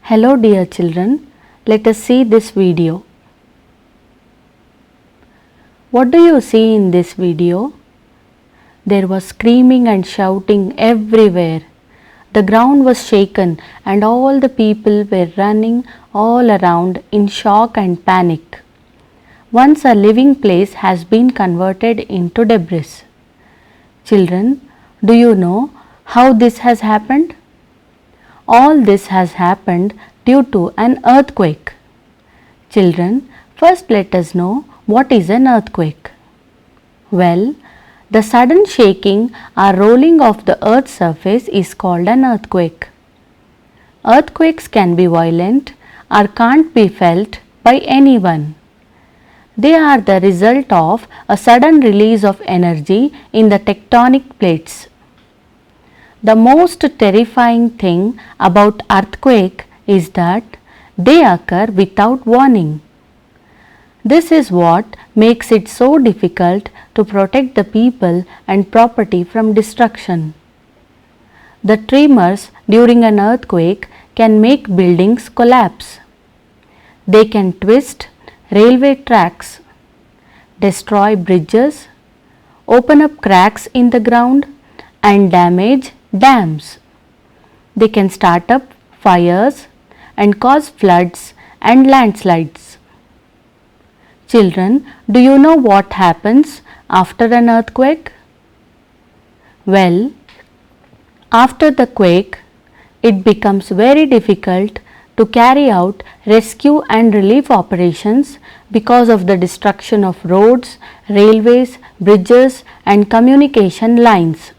Hello dear children, let us see this video. What do you see in this video? There was screaming and shouting everywhere. The ground was shaken and all the people were running all around in shock and panic. Once a living place has been converted into debris. Children, do you know how this has happened? All this has happened due to an earthquake. Children, first let us know what is an earthquake. Well, the sudden shaking or rolling of the earth's surface is called an earthquake. Earthquakes can be violent or can't be felt by anyone. They are the result of a sudden release of energy in the tectonic plates. The most terrifying thing about earthquake is that they occur without warning. This is what makes it so difficult to protect the people and property from destruction. The tremors during an earthquake can make buildings collapse. They can twist railway tracks, destroy bridges, open up cracks in the ground, and damage dams. They can start up fires and cause floods and landslides. Children, do you know what happens after an earthquake? Well, after the quake, it becomes very difficult to carry out rescue and relief operations because of the destruction of roads, railways, bridges, and communication lines.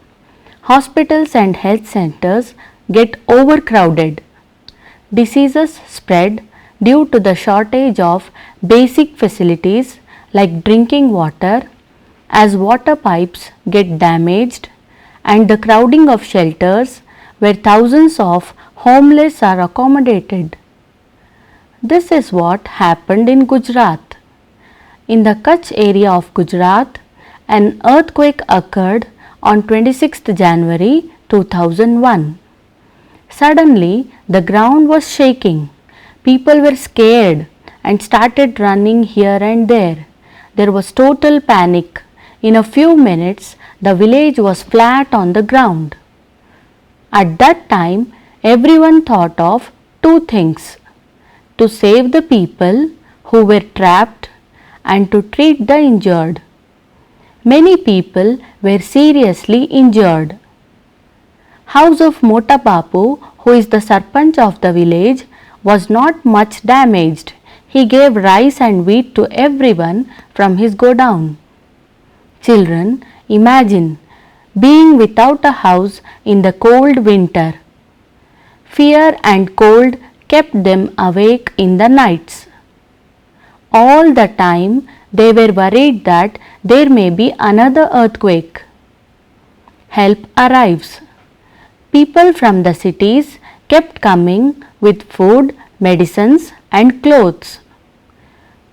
Hospitals and health centers get overcrowded. Diseases spread due to the shortage of basic facilities like drinking water, as water pipes get damaged, and the crowding of shelters where thousands of homeless are accommodated. This is what happened in Gujarat. In the Kutch area of Gujarat, an earthquake occurred on 26th January 2001. Suddenly, the ground was shaking. People were scared and started running here and there. There was total panic. In a few minutes, the village was flat on the ground. At that time, everyone thought of two things: to save the people who were trapped and to treat the injured. Many people were seriously injured. House of Mota Bapu, who is the Sarpanch of the village, was not much damaged. He gave rice and wheat to everyone from his godown. Children, imagine being without a house in the cold winter. Fear and cold kept them awake in the nights. All the time they were worried that there may be another earthquake. Help arrives. People from the cities kept coming with food, medicines, and clothes.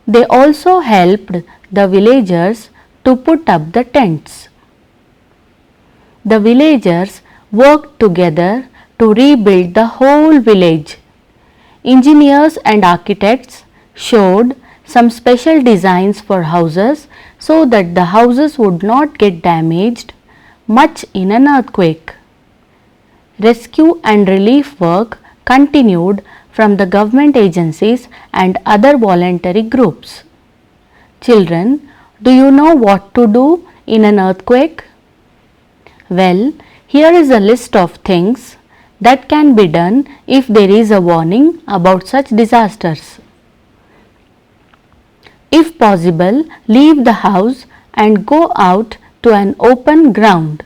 They also helped the villagers to put up the tents. The villagers worked together to rebuild the whole village. Engineers and architects showed some special designs for houses so that the houses would not get damaged much in an earthquake. Rescue and relief work continued from the government agencies and other voluntary groups. Children, do you know what to do in an earthquake? Well, here is a list of things that can be done if there is a warning about such disasters. If possible, leave the house and go out to an open ground.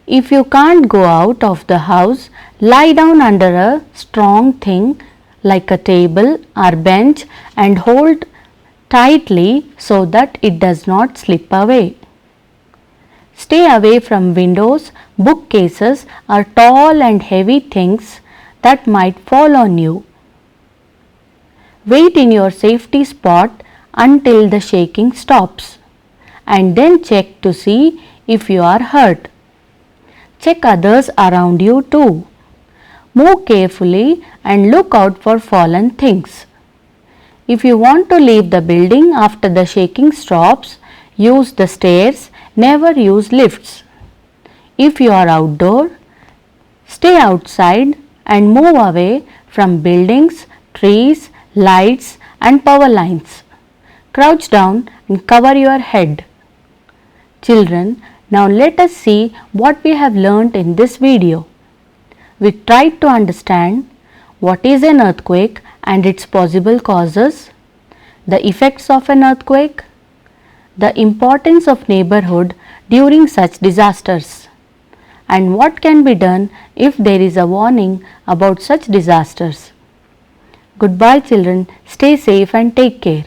If you can't go out of the house, lie down under a strong thing like a table or bench and hold tightly so that it does not slip away. Stay away from windows, bookcases, or tall and heavy things that might fall on you. Wait in your safety spot until the shaking stops and then check to see if you are hurt. Check others around you too. Move carefully and look out for fallen things. If you want to leave the building after the shaking stops, use the stairs, never use lifts. If you are outdoor, stay outside and move away from buildings, trees, lights and power lines. Crouch down and cover your head. Children, now let us see what we have learnt in this video. We tried to understand what is an earthquake and its possible causes, the effects of an earthquake, the importance of neighborhood during such disasters, and what can be done if there is a warning about such disasters. Goodbye children, stay safe and take care.